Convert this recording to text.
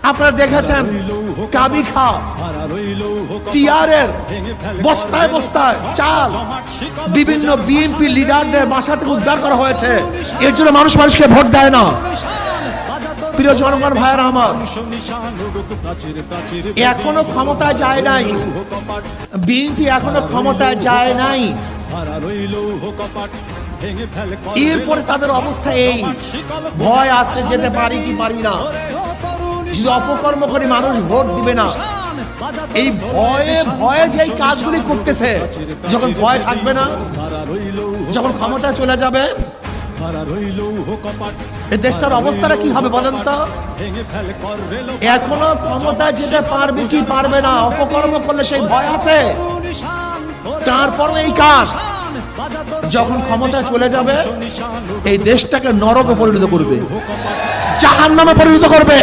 আপনারা দেখেছেন কাবি খা টিআরের বস্তায় বস্তায় চাল বিভিন্ন বিএনপি লিডারদের বাসা থেকে উদ্ধার করা হয়েছে। এর জন্য মানুষকে ভোট দেয় না। প্রিয় জনগণ ভাইয়েরা আমার, এখনো ক্ষমতায় যায় নাই বিএনপি, এখনো ক্ষমতায় যায় নাই। এরপরে তাদের অবস্থা এই, ভয় আছে, যেতে পারি কি পারি না, যদি অপকর্ম করে মানুষ ভোট দিবে না। এই ভয়ে ভয়ে যে কাজগুলি করতেছে, যখন ভয় থাকবে না, যখন ক্ষমতা চলে যাবে, এই দেশটার অবস্থাটা কি হবে বলেন তো? এখনো ক্ষমতা যেতে পারবে কি পারবে না, অপকর্ম করলে সেই ভয় আছে। তারপর এই কাজ যখন ক্ষমতা চলে যাবে, এই দেশটাকে নরকে পরিণত করবে, জাহান্নামে পরিণত করবে।